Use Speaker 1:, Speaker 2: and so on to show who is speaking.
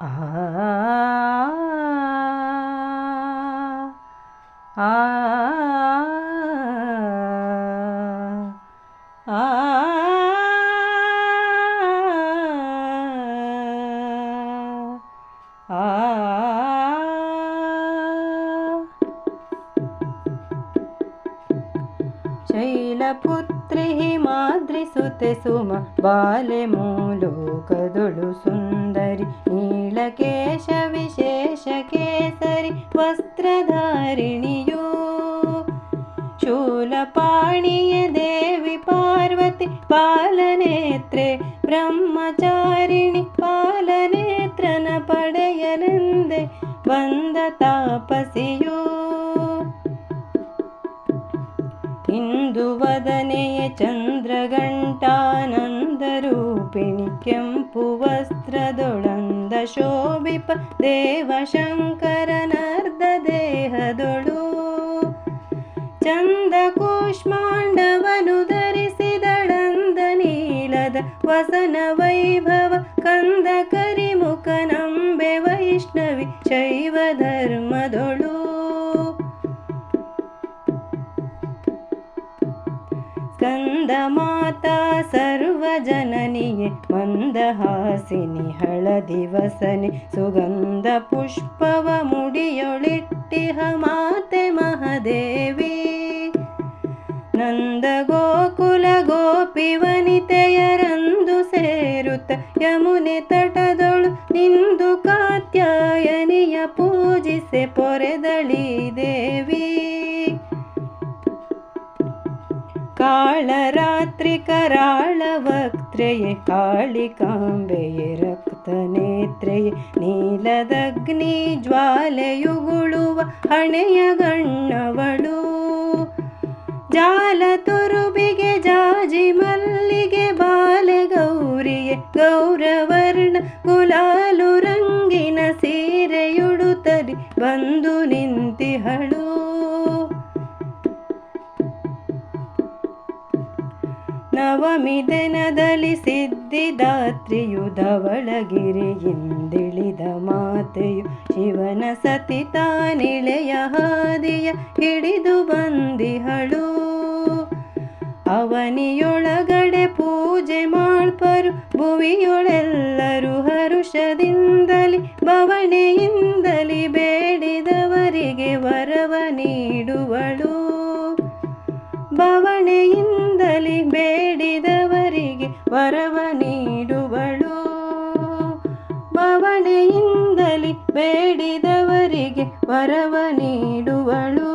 Speaker 1: ಆ ಆ ಆ ಶೈಲಪುತ್ರಿ ಹಿಮಾದ್ರಿಸುತೆ ಸುಮ ಬಾಲೆ ಮೂಲೋಕದೊಳು ಸುಂದರಿ ನೀಲಕೇಶ ವಿಶೇಷ ಕೇಸರಿ ವಸ್ತ್ರಧಾರಿಣಿಯೋ ಶೂಲಪಾಣಿಯ ದೇವಿ ಪಾರ್ವತಿ ಪಾಲನೇತ್ರೆ ಬ್ರಹ್ಮಚಾರಿಣಿ ಪಾಲನೇತ್ರನ ಪಡೆಯಲೆಂದೆ ಬಂದ ತಾಪಸಿಯೋ ಇಂದು ವದನೆಯ ಚಂದ್ರಘಂಟಾನಂದರೂಪಿಣಿ ಕೆಂಪು ವಸ್ತ್ರದೊಳಂದ ಶೋಭಿಪ ದೇವಶಂಕರನರ್ಧ ದೇಹದೊಳು ಚಂದ ಕೂಷ್ಮಾಂಡವನು ಧರಿಸಿದಳಂದ ನೀಲದ ವಸನ ವೈಭವ ಕಂದ ಕರಿಮುಖನಂಬೆ ವೈಷ್ಣವಿ ಶೈವ ಧರ್ಮದೊಳು ಸ್ಕಂದ ಮಾತಾ ಸರ್ವಜನನಿಯೇ ಮಂದಹಾಸಿನಿ ಹಳದಿ ವಸನೆ ಸುಗಂಧ ಪುಷ್ಪವ ಮುಡಿಯೊಳಿಟ್ಟಿಹ ಮಾತೆ ಮಹಾದೇವಿ ನಂದ ಗೋಕುಲ ಗೋಪಿ ವನಿತೆಯರಂದು ಸೇರುತ್ತ ಯಮುನೆ ತಟದೊಳು ನಿಂದು ಕಾತ್ಯಾಯನಿಯ ಪೂಜಿಸೆ ಪೊರೆದಳಿ ದೇವಿ ಕಾಳರಾತ್ರಿ ಕರಾಳ ವಕ್ತ್ರೆಯೇ ಕಾಳಿಕಾಂಬೆಯೇ ರಕ್ತನೇತ್ರೆಯೇ ನೀಲದಗ್ನಿ ಜ್ವಾಲೆಯುಗುಳುವ ಹಣೆಯ ಗಣ್ಣವಳು ಜಾಲ ತುರುಬಿಗೆ ಜಾಜಿ ಮಲ್ಲಿಗೆ ಬಾಲೆ ಗೌರಿಯೇ ಗೌರವರ್ಣ ಗುಲಾಲು ರಂಗಿನ ಸೀರೆಯುಡುತ್ತಲಿ ಬಂದು ನಿಂತಿಹಳು ನವಮಿ ದಿನದಲ್ಲಿ ಸಿದ್ಧಿದಾತ್ರಿಯು ಧವಳಗಿರಿಯಿಂದಿಳಿದ ಮಾತೆಯು ಶಿವನ ಸತಿ ತಾನಿಳೆಯ ಹಾದಿಯ ಹಿಡಿದು ಬಂದಿಹಳು ಅವನಿಯೊಳಗಡೆ ಪೂಜೆ ಮಾಡ್ಪರು ಭುವಿಯೊಳೆಲ್ಲರೂ ಹರುಷದಿಂದಲಿ ಬವಣೆಯಿಂದಲಿ ಬೇಡಿದವರಿಗೆ ವರವ ನೀಡುವಳು ಬವಣೆಯಿಂದಲಿ ಬೇಡಿದವರಿಗೆ ವರವ ನೀಡುವಳು ಬವಣೆಯಿಂದಲಿ ಬೇಡಿದವರಿಗೆ ವರವ ನೀಡುವಳು